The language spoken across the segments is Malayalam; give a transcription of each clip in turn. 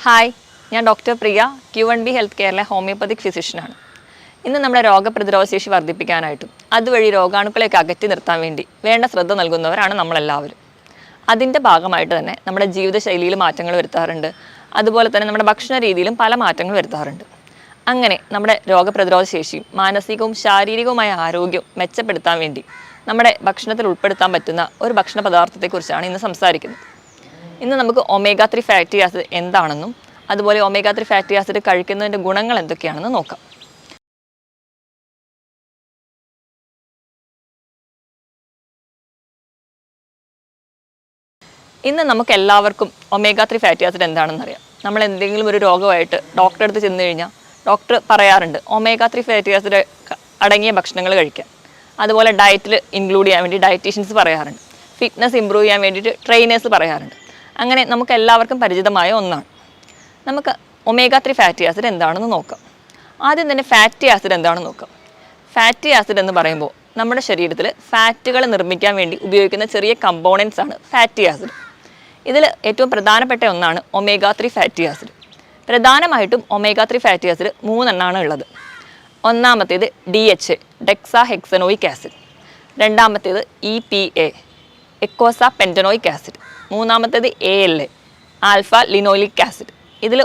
ഹായ്, ഞാൻ ഡോക്ടർ പ്രിയ Q1B ഹെൽത്ത് കെയറിലെ ഹോമിയോപ്പതിക് ഫിസിഷ്യനാണ്. ഇന്ന് നമ്മുടെ രോഗപ്രതിരോധ ശേഷി വർദ്ധിപ്പിക്കാനായിട്ടും അതുവഴി രോഗാണുക്കളെയൊക്കെ അകറ്റി നിർത്താൻ വേണ്ടി വേണ്ട ശ്രദ്ധ നൽകുന്നവരാണ് നമ്മളെല്ലാവരും. അതിൻ്റെ ഭാഗമായിട്ട് തന്നെ നമ്മുടെ ജീവിതശൈലിയിൽ മാറ്റങ്ങൾ വരുത്താറുണ്ട്. അതുപോലെ തന്നെ നമ്മുടെ ഭക്ഷണ രീതിയിലും പല മാറ്റങ്ങൾ വരുത്താറുണ്ട്. അങ്ങനെ നമ്മുടെ രോഗപ്രതിരോധ ശേഷിയും മാനസികവും ശാരീരികവുമായ ആരോഗ്യവും മെച്ചപ്പെടുത്താൻ വേണ്ടി നമ്മുടെ ഭക്ഷണത്തിൽ ഉൾപ്പെടുത്താൻ പറ്റുന്ന ഒരു ഭക്ഷണ പദാർത്ഥത്തെക്കുറിച്ചാണ് ഇന്ന് സംസാരിക്കുന്നത്. ഇന്ന് നമുക്ക് ഒമേഗ 3 ഫാറ്റി ആസിഡ് എന്താണെന്നും അതുപോലെ ഒമേഗ 3 ഫാറ്റി ആസിഡ് കഴിക്കുന്നതിൻ്റെ ഗുണങ്ങൾ എന്തൊക്കെയാണെന്ന് നോക്കാം. ഇന്ന് നമുക്ക് എല്ലാവർക്കും ഒമേഗ 3 ഫാറ്റി ആസിഡ് എന്താണെന്ന് അറിയാം. നമ്മൾ എന്തെങ്കിലും ഒരു രോഗമായിട്ട് ഡോക്ടറെ അടുത്ത് ചെന്ന് കഴിഞ്ഞാൽ ഡോക്ടർ പറയാറുണ്ട് ഒമേഗ 3 ഫാറ്റി ആസിഡ് അടങ്ങിയ ഭക്ഷണങ്ങൾ കഴിക്കാൻ. അതുപോലെ ഡയറ്റിൽ ഇൻക്ലൂഡ് ചെയ്യാൻ വേണ്ടി ഡയറ്റീഷ്യൻസ് പറയാറുണ്ട്. ഫിറ്റ്നസ് ഇമ്പ്രൂവ് ചെയ്യാൻ വേണ്ടിയിട്ട് ട്രെയിനേഴ്സ് പറയാറുണ്ട്. അങ്ങനെ നമുക്ക് എല്ലാവർക്കും പരിചിതമായ ഒന്നാണ്. നമുക്ക് ഒമേഗ 3 ഫാറ്റി ആസിഡ് എന്താണെന്ന് നോക്കാം. ആദ്യം തന്നെ ഫാറ്റി ആസിഡ് എന്താണെന്ന് നോക്കാം. ഫാറ്റി ആസിഡ് എന്ന് പറയുമ്പോൾ നമ്മുടെ ശരീരത്തിൽ ഫാറ്റുകൾ നിർമ്മിക്കാൻ വേണ്ടി ഉപയോഗിക്കുന്ന ചെറിയ കമ്പോണൻസ് ആണ് ഫാറ്റി ആസിഡ്. ഇതിൽ ഏറ്റവും പ്രധാനപ്പെട്ട ഒന്നാണ് ഒമേഗ 3 ഫാറ്റി ആസിഡ്. പ്രധാനമായിട്ടും ഒമേഗ 3 ഫാറ്റി ആസിഡ് 3 എണ്ണമാണ് ഉള്ളത്. ഒന്നാമത്തേത് DHA ഡെക്സാ ഹെക്സനോയിക് ആസിഡ്, രണ്ടാമത്തേത് EPA എക്കോസാ പെൻറ്റനോയിക് ആസിഡ്, മൂന്നാമത്തേത് ALA ആൽഫ ലിനോയിലിക് ആസിഡ്. ഇതിൽ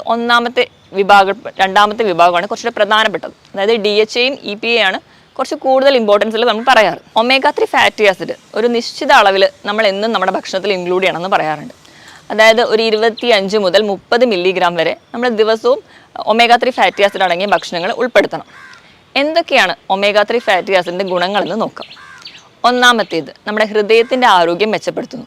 രണ്ടാമത്തെ വിഭാഗമാണ് കുറച്ചുകൂടെ പ്രധാനപ്പെട്ടത്. അതായത് DHAയും EPA ആണ് കുറച്ച് കൂടുതൽ ഇമ്പോർട്ടൻസിൽ നമ്മൾ പറയാറ്. ഒമേഗ 3 ഫാറ്റി ആസിഡ് ഒരു നിശ്ചിത അളവിൽ നമ്മൾ എന്നും നമ്മുടെ ഭക്ഷണത്തിൽ ഇൻക്ലൂഡ് ചെയ്യണമെന്ന് പറയാറുണ്ട്. അതായത് ഒരു 25 മുതൽ 30 മില്ലിഗ്രാം വരെ നമ്മൾ ദിവസവും ഒമേഗ 3 ഫാറ്റി ആസിഡ് അടങ്ങിയ ഭക്ഷണങ്ങൾ ഉൾപ്പെടുത്തണം. എന്തൊക്കെയാണ് ഒമേഗ 3 ഫാറ്റി ആസിഡിൻ്റെ ഗുണങ്ങളെന്ന് നോക്കാം. ഒന്നാമത്തേത് നമ്മുടെ ഹൃദയത്തിൻ്റെ ആരോഗ്യം മെച്ചപ്പെടുത്തുന്നു.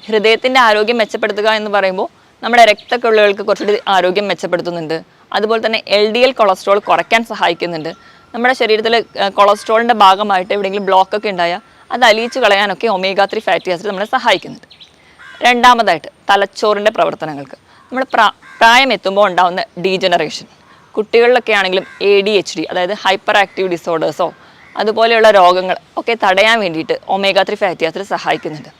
ഹൃദയത്തിൻ്റെ ആരോഗ്യം മെച്ചപ്പെടുത്തുക എന്ന് പറയുമ്പോൾ നമ്മുടെ രക്തക്കൊള്ളുകൾക്ക് കുറച്ചുകൂടി ആരോഗ്യം മെച്ചപ്പെടുത്തുന്നുണ്ട്. അതുപോലെ തന്നെ LDL കൊളസ്ട്രോൾ കുറയ്ക്കാൻ സഹായിക്കുന്നുണ്ട്. നമ്മുടെ ശരീരത്തിൽ കൊളസ്ട്രോളിൻ്റെ ഭാഗമായിട്ട് എവിടെയെങ്കിലും ബ്ലോക്കൊക്കെ ഉണ്ടായാൽ അത് അലിയിച്ച് കളയാനൊക്കെ ഒമേഗ 3 ഫാറ്റി ആസിഡ് നമ്മളെ സഹായിക്കുന്നുണ്ട്. രണ്ടാമതായിട്ട് തലച്ചോറിൻ്റെ പ്രവർത്തനങ്ങൾക്ക് നമ്മൾ പ്രായം എത്തുമ്പോൾ ഉണ്ടാകുന്ന ഡീജനറേഷൻ, കുട്ടികളിലൊക്കെ ആണെങ്കിലും ADHD അതായത് ഹൈപ്പർ ആക്റ്റീവ് ഡിസോർഡേഴ്സോ അതുപോലെയുള്ള രോഗങ്ങൾ ഒക്കെ തടയാൻ വേണ്ടിയിട്ട് ഒമേഗ 3 ഫാറ്റി ആസിഡ് സഹായിക്കുന്നുണ്ട്.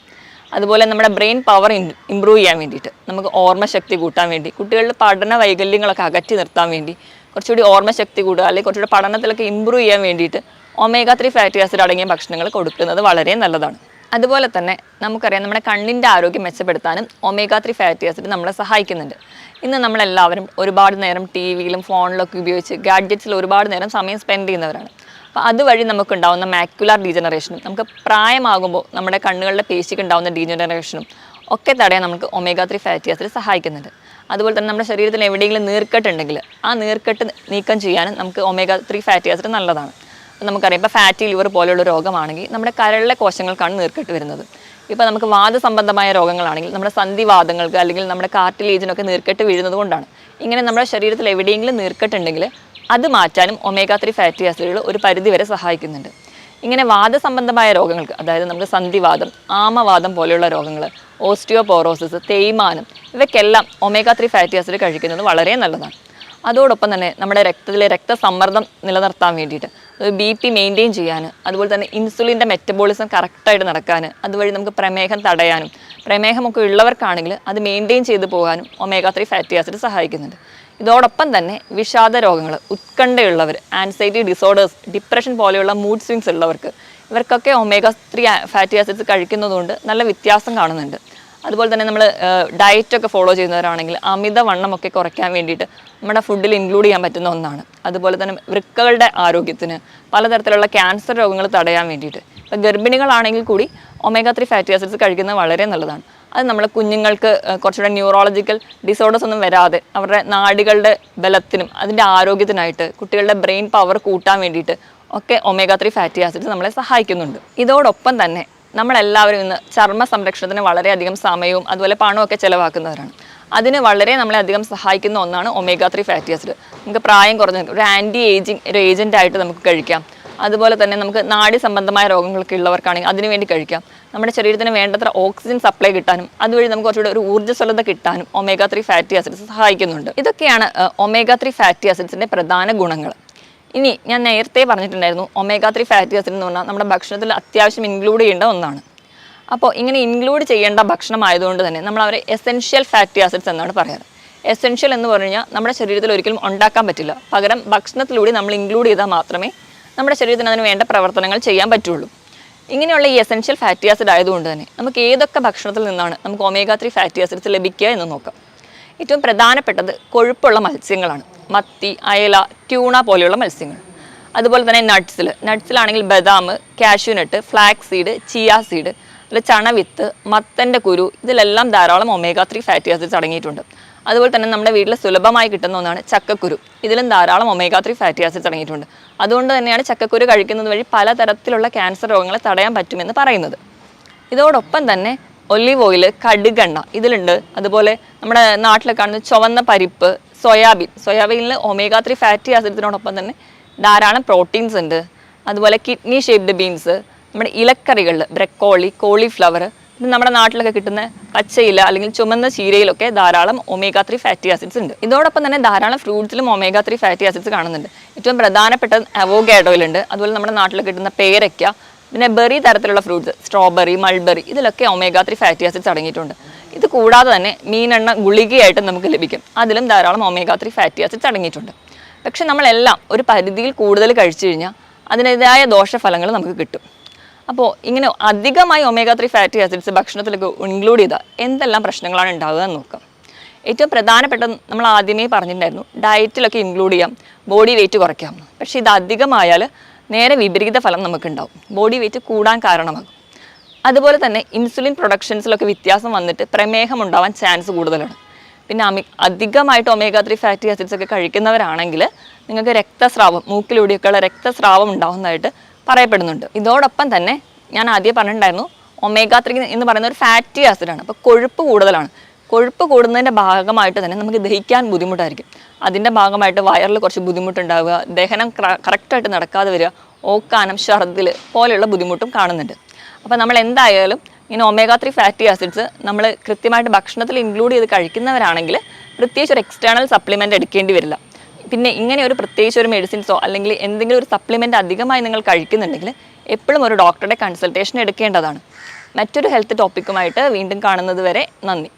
അതുപോലെ നമ്മുടെ ബ്രെയിൻ പവർ ഇമ്പ്രൂവ് ചെയ്യാൻ വേണ്ടിയിട്ട്, നമുക്ക് ഓർമ്മശക്തി കൂട്ടാൻ വേണ്ടി, കുട്ടികളുടെ പഠന വൈകല്യങ്ങളൊക്കെ അകറ്റി നിർത്താൻ വേണ്ടി, കുറച്ചുകൂടി ഓർമ്മശക്തി കൂടുക അല്ലെങ്കിൽ കുറച്ചുകൂടി പഠനത്തിലൊക്കെ ഇമ്പ്രൂവ് ചെയ്യാൻ വേണ്ടിയിട്ട് ഒമേഗ 3 ഫാറ്റി ആസിഡ് അടങ്ങിയ ഭക്ഷണങ്ങൾ കൊടുക്കുന്നത് വളരെ നല്ലതാണ്. അതുപോലെ തന്നെ നമുക്കറിയാം നമ്മുടെ കണ്ണിൻ്റെ ആരോഗ്യം മെച്ചപ്പെടുത്താനും ഒമേഗ 3 ഫാറ്റി ആസിഡ് നമ്മളെ സഹായിക്കുന്നുണ്ട്. ഇന്ന് നമ്മളെല്ലാവരും ഒരുപാട് നേരം TVയിലും ഫോണിലൊക്കെ ഉപയോഗിച്ച് ഗാഡ്ജറ്റ്സിൽ ഒരുപാട് നേരം സമയം സ്പെൻഡ് ചെയ്യുന്നവരാണ്. അപ്പോൾ അതുവഴി നമുക്കുണ്ടാകുന്ന മാക്യുലാർ ഡീജനറേഷനും നമുക്ക് പ്രായമാകുമ്പോൾ നമ്മുടെ കണ്ണുകളുടെ പേശിക്ക് ഉണ്ടാകുന്ന ഡീജനറേഷനും ഒക്കെ തടയാൻ നമുക്ക് ഒമേഗ 3 ഫാറ്റി ആസിഡ് സഹായിക്കുന്നുണ്ട്. അതുപോലെ തന്നെ നമ്മുടെ ശരീരത്തിൽ എവിടെയെങ്കിലും നീർക്കെട്ടുണ്ടെങ്കിൽ ആ നീർക്കെട്ട് നീക്കം ചെയ്യാനും നമുക്ക് ഒമേഗ 3 ഫാറ്റി ആസിഡ് നല്ലതാണ്. നമുക്കറിയാം ഇപ്പോൾ ഫാറ്റി ലിവർ പോലെയുള്ള രോഗമാണെങ്കിൽ നമ്മുടെ കരളിലെ കോശങ്ങൾക്കാണ് നീർക്കെട്ട് വരുന്നത്. ഇപ്പോൾ നമുക്ക് വാദസംബന്ധമായ രോഗങ്ങളാണെങ്കിൽ നമ്മുടെ സന്ധിവാദങ്ങൾക്ക് അല്ലെങ്കിൽ നമ്മുടെ കാർട്ടിലേജിനൊക്കെ നീർക്കെട്ട് വീഴുന്നത് കൊണ്ടാണ്. ഇങ്ങനെ നമ്മുടെ ശരീരത്തിൽ എവിടെയെങ്കിലും നീർക്കെട്ടുണ്ടെങ്കിൽ അത് മാറ്റാനും ഒമേഗ 3 ഫാറ്റി ആസിഡുകൾ ഒരു പരിധിവരെ സഹായിക്കുന്നുണ്ട്. ഇങ്ങനെ വാദസംബന്ധമായ രോഗങ്ങൾക്ക്, അതായത് നമുക്ക് സന്ധിവാദം, ആമവാദം പോലെയുള്ള രോഗങ്ങൾ, ഓസ്റ്റിയോപോറോസിസ്, തേയ്മാനം, ഇവയ്ക്കെല്ലാം ഒമേഗ 3 ഫാറ്റി ആസിഡ് കഴിക്കുന്നത് വളരെ നല്ലതാണ്. അതോടൊപ്പം തന്നെ നമ്മുടെ രക്തത്തിലെ രക്തസമ്മർദ്ദം നിലനിർത്താൻ വേണ്ടിയിട്ട്, BP മെയിൻറ്റെയിൻ ചെയ്യാൻ, അതുപോലെ തന്നെ ഇൻസുലിൻ്റെ മെറ്റബോളിസം കറക്റ്റായിട്ട് നടക്കാൻ, അതുവഴി നമുക്ക് പ്രമേഹം തടയാനും, പ്രമേഹമൊക്കെ ഉള്ളവർക്കാണെങ്കിൽ അത് മെയിൻറ്റെയിൻ ചെയ്ത് പോകാനും ഒമേഗ 3 ഫാറ്റി ആസിഡ് സഹായിക്കുന്നുണ്ട്. ഇതോടൊപ്പം തന്നെ വിഷാദ രോഗങ്ങൾ, ഉത്കണ്ഠയുള്ളവർ, ആൻസൈറ്റി ഡിസോർഡേഴ്സ്, ഡിപ്രഷൻ പോലെയുള്ള മൂഡ് സ്വിങ്സ് ഉള്ളവർക്ക്, ഇവർക്കൊക്കെ ഒമേഗ 3 ഫാറ്റി ആസിഡ്സ് കഴിക്കുന്നതുകൊണ്ട് നല്ല വ്യത്യാസം കാണുന്നുണ്ട്. അതുപോലെ തന്നെ നമ്മൾ ഡയറ്റൊക്കെ ഫോളോ ചെയ്യുന്നവരാണെങ്കിൽ അമിതവണ്ണമൊക്കെ കുറയ്ക്കാൻ വേണ്ടിയിട്ട് നമ്മുടെ ഫുഡിൽ ഇൻക്ലൂഡ് ചെയ്യാൻ പറ്റുന്ന ഒന്നാണ്. അതുപോലെ തന്നെ വൃക്കകളുടെ ആരോഗ്യത്തിന്, പലതരത്തിലുള്ള ക്യാൻസർ രോഗങ്ങൾ തടയാൻ വേണ്ടിയിട്ട്, ഇപ്പോൾ ഗർഭിണികളാണെങ്കിൽ കൂടി ഒമേഗ 3 ഫാറ്റി ആസിഡ്സ് കഴിക്കുന്നത് വളരെ നല്ലതാണ്. അത് നമ്മളെ കുഞ്ഞുങ്ങൾക്ക് കുറച്ചുകൂടെ ന്യൂറോളജിക്കൽ ഡിസോർഡേഴ്സ് ഒന്നും വരാതെ അവരുടെ നാഡികളുടെ ബലത്തിനും അതിൻ്റെ ആരോഗ്യത്തിനായിട്ട്, കുട്ടികളുടെ ബ്രെയിൻ പവർ കൂട്ടാൻ വേണ്ടിയിട്ട് ഒക്കെ ഒമേഗ 3 ഫാറ്റി ആസിഡ്സ് നമ്മളെ സഹായിക്കുന്നുണ്ട്. ഇതോടൊപ്പം തന്നെ നമ്മളെല്ലാവരും ഇന്ന് ചർമ്മ സംരക്ഷണത്തിന് വളരെയധികം സമയവും അതുപോലെ പണവും ഒക്കെ ചിലവാക്കുന്നവരാണ്. അതിന് വളരെ നമ്മളെ അധികം സഹായിക്കുന്ന ഒന്നാണ് ഒമേഗ 3 ഫാറ്റി ആസിഡ്. നമുക്ക് പ്രായം കുറഞ്ഞ ഒരു ആൻറ്റി ഏജിങ് ഒരു ഏജൻ്റായിട്ട് നമുക്ക് കഴിക്കാം. അതുപോലെ തന്നെ നമുക്ക് നാഡി സംബന്ധമായ രോഗങ്ങളൊക്കെ ഉള്ളവർക്കാണെങ്കിൽ അതിനു വേണ്ടി കഴിക്കാം. നമ്മുടെ ശരീരത്തിന് വേണ്ടത്ര ഓക്സിജൻ സപ്ലൈ കിട്ടാനും അതുവഴി നമുക്ക് കുറച്ചുകൂടെ ഒരു ഊർജ്ജസ്വലത കിട്ടാനും ഒമേഗ 3 ഫാറ്റി ആസിഡ്സ് സഹായിക്കുന്നുണ്ട്. ഇതൊക്കെയാണ് ഒമേഗ 3 ഫാറ്റി ആസിഡ്സിൻ്റെ പ്രധാന ഗുണങ്ങൾ. ഇനി ഞാൻ നേരത്തെ പറഞ്ഞിട്ടുണ്ടായിരുന്നു ഒമേഗ 3 ഫാറ്റി ആസിഡ് എന്ന് പറഞ്ഞാൽ നമ്മുടെ ഭക്ഷണത്തിൽ അത്യാവശ്യം ഇൻക്ലൂഡ് ചെയ്യേണ്ട ഒന്നാണ്. അപ്പോൾ ഇങ്ങനെ ഇൻക്ലൂഡ് ചെയ്യേണ്ട ഭക്ഷണം ആയതുകൊണ്ട് തന്നെ നമ്മൾ അവരെ എസെൻഷ്യൽ ഫാറ്റി ആസിഡ്സ് എന്നാണ് പറയാറ്. എസെൻഷ്യൽ എന്ന് പറഞ്ഞു കഴിഞ്ഞാൽ നമ്മുടെ ശരീരത്തിൽ ഒരിക്കലും ഉണ്ടാക്കാൻ പറ്റില്ല. പകരം ഭക്ഷണത്തിലൂടെ നമ്മൾ ഇൻക്ലൂഡ് ചെയ്താൽ മാത്രമേ നമ്മുടെ ശരീരത്തിന് അതിന് വേണ്ട പ്രവർത്തനങ്ങൾ ചെയ്യാൻ പറ്റുള്ളൂ. ഇങ്ങനെയുള്ള ഈ എസെൻഷ്യൽ ഫാറ്റി ആസിഡ് ആയതുകൊണ്ട് തന്നെ നമുക്ക് ഏതൊക്കെ ഭക്ഷണത്തിൽ നിന്നാണ് നമുക്ക് ഒമേഗ 3 ഫാറ്റി ആസിഡ്സ് ലഭിക്കുക എന്ന് നോക്കാം. ഏറ്റവും പ്രധാനപ്പെട്ടത് കൊഴുപ്പുള്ള മത്സ്യങ്ങളാണ്. മത്തി, അയല, ട്യൂണ പോലെയുള്ള മത്സ്യങ്ങൾ. അതുപോലെ തന്നെ നട്ട്സിലാണെങ്കിൽ ബദാം, cashew nut, flax seed, chia seed, അതിൽ ചണവിത്ത്, മത്തൻ്റെ കുരു, ഇതിലെല്ലാം ധാരാളം ഒമേഗ 3 ഫാറ്റി ആസിഡ്സ് അടങ്ങിയിട്ടുണ്ട്. അതുപോലെ തന്നെ നമ്മുടെ വീട്ടിൽ സുലഭമായി കിട്ടുന്ന ഒന്നാണ് ചക്കക്കുരു. ഇതിലും ധാരാളം ഒമേഗ 3 ഫാറ്റി ആസിഡ്സ് അടങ്ങിയിട്ടുണ്ട്. അതുകൊണ്ട് തന്നെയാണ് ചക്കക്കുരു കഴിക്കുന്നത് വഴി പലതരത്തിലുള്ള ക്യാൻസർ രോഗങ്ങളെ തടയാൻ പറ്റുമെന്ന് പറയുന്നത്. ഇതോടൊപ്പം തന്നെ ഒലിവ് ഓയിൽ, കടുകെണ്ണ ഇതിലുണ്ട്. അതുപോലെ നമ്മുടെ നാട്ടിൽ കാണുന്ന ചുവന്ന പരിപ്പ്, സോയാബീനിൽ ഒമേഗ 3 ഫാറ്റി ആസിഡ്സിനോടൊപ്പം തന്നെ ധാരാളം പ്രോട്ടീൻസ് ഉണ്ട്. അതുപോലെ കിഡ്നി ഷേപ്ഡ് ബീൻസ്, നമ്മുടെ ഇലക്കറികളിൽ ബ്രക്കോളി, കോളിഫ്ലവർ, ഇത് നമ്മുടെ നാട്ടിലൊക്കെ കിട്ടുന്ന പച്ചയില അല്ലെങ്കിൽ ചുമന്ന ചീരയിലൊക്കെ ധാരാളം ഒമേഗ 3 ഫാറ്റി ആസിഡ്സ് ഉണ്ട്. ഇതോടൊപ്പം തന്നെ ധാരാളം ഫ്രൂട്ട്സിലും ഒമേഗ 3 ഫാറ്റി ആസിഡ്സ് കാണുന്നുണ്ട്. ഏറ്റവും പ്രധാനപ്പെട്ട അവോക്കാഡോയിലുണ്ട്. അതുപോലെ നമ്മുടെ നാട്ടിൽ കിട്ടുന്ന പേരയ്ക്ക, പിന്നെ ബെറി തരത്തിലുള്ള ഫ്രൂട്ട്സ്, സ്ട്രോബെറി, മൾബെറി, ഇതിലൊക്കെ ഒമേഗ 3 ഫാറ്റി ആസിഡ്സ് അടങ്ങിയിട്ടുണ്ട്. ഇത് കൂടാതെ തന്നെ മീനെണ്ണ ഗുളികയായിട്ട് നമുക്ക് ലഭിക്കും. അതിലും ധാരാളം ഒമേഗ 3 ഫാറ്റി ആസിഡ്സ് അടങ്ങിയിട്ടുണ്ട്. പക്ഷെ നമ്മളെല്ലാം ഒരു പരിധിയിൽ കൂടുതൽ കഴിച്ചു കഴിഞ്ഞാൽ അതിൻ്റെതായ ദോഷഫലങ്ങൾ നമുക്ക് കിട്ടും. അപ്പോൾ ഇങ്ങനെ അധികമായി ഒമേഗ 3 ഫാറ്റി ആസിഡ്സ് ഭക്ഷണത്തിലേക്ക് ഇൻക്ലൂഡ് ചെയ്താൽ എന്തെല്ലാം പ്രശ്നങ്ങളാണ് ഉണ്ടാവുക എന്ന് നോക്കാം. ഏറ്റവും പ്രധാനപ്പെട്ട നമ്മൾ ആദ്യമേ പറഞ്ഞിട്ടുണ്ടായിരുന്നു, ഡയറ്റിലൊക്കെ ഇൻക്ലൂഡ് ചെയ്യാം, ബോഡി വെയിറ്റ് കുറയ്ക്കാം. പക്ഷേ ഇത് അധികമായാൽ നേരെ വിപരീത ഫലം നമുക്കുണ്ടാവും. ബോഡി വെയിറ്റ് കൂടാൻ കാരണമാകും. അതുപോലെ തന്നെ ഇൻസുലിൻ പ്രൊഡക്ഷൻസിലൊക്കെ വ്യത്യാസം വന്നിട്ട് പ്രമേഹം ഉണ്ടാവാൻ ചാൻസ് കൂടുതലാണ്. പിന്നെ അധികമായിട്ട് ഒമേഗ 3 ഫാറ്റി ആസിഡ്സ് ഒക്കെ കഴിക്കുന്നവരാണെങ്കിൽ നിങ്ങൾക്ക് രക്തസ്രാവം, മൂക്കിലൂടെയൊക്കെയുള്ള രക്തസ്രാവം ഉണ്ടാകുന്നതായിട്ട് പറയപ്പെടുന്നുണ്ട്. ഇതോടൊപ്പം തന്നെ ഞാൻ ആദ്യം പറഞ്ഞിട്ടുണ്ടായിരുന്നു, ഒമേഗ 3 എന്ന് പറയുന്ന ഒരു ഫാറ്റി ആസിഡാണ്. അപ്പോൾ കൊഴുപ്പ് കൂടുതലാണ്. കൊഴുപ്പ് കൂടുന്നതിൻ്റെ ഭാഗമായിട്ട് തന്നെ നമുക്ക് ദഹിക്കാൻ ബുദ്ധിമുട്ടായിരിക്കും. അതിൻ്റെ ഭാഗമായിട്ട് വയറിൽ കുറച്ച് ബുദ്ധിമുട്ടുണ്ടാവുക, ദഹനം കറക്റ്റായിട്ട് നടക്കാതെ വരിക, ഓക്കാനം, ഛർദിൽ പോലെയുള്ള ബുദ്ധിമുട്ടും കാണുന്നുണ്ട്. അപ്പോൾ നമ്മൾ എന്തായാലും ഇങ്ങനെ ഒമേഗ 3 ഫാറ്റി ആസിഡ്സ് നമ്മൾ കൃത്യമായിട്ട് ഭക്ഷണത്തിൽ ഇൻക്ലൂഡ് ചെയ്ത് കഴിക്കുന്നവരാണെങ്കിൽ പ്രത്യേകിച്ച് ഒരു എക്സ്റ്റേണൽ സപ്ലിമെൻ്റ് എടുക്കേണ്ടി വരില്ല. പിന്നെ ഇങ്ങനെ ഒരു പ്രത്യേകിച്ച് ഒരു മെഡിസിൻസോ അല്ലെങ്കിൽ എന്തെങ്കിലും ഒരു സപ്ലിമെൻ്റ് അധികമായി നിങ്ങൾ കഴിക്കുന്നുണ്ടെങ്കിൽ എപ്പോഴും ഒരു ഡോക്ടറുടെ കൺസൾട്ടേഷൻ എടുക്കേണ്ടതാണ്. മറ്റൊരു ഹെൽത്ത് ടോപ്പിക്കുമായിട്ട് വീണ്ടും കാണുന്നത് വരെ നന്ദി.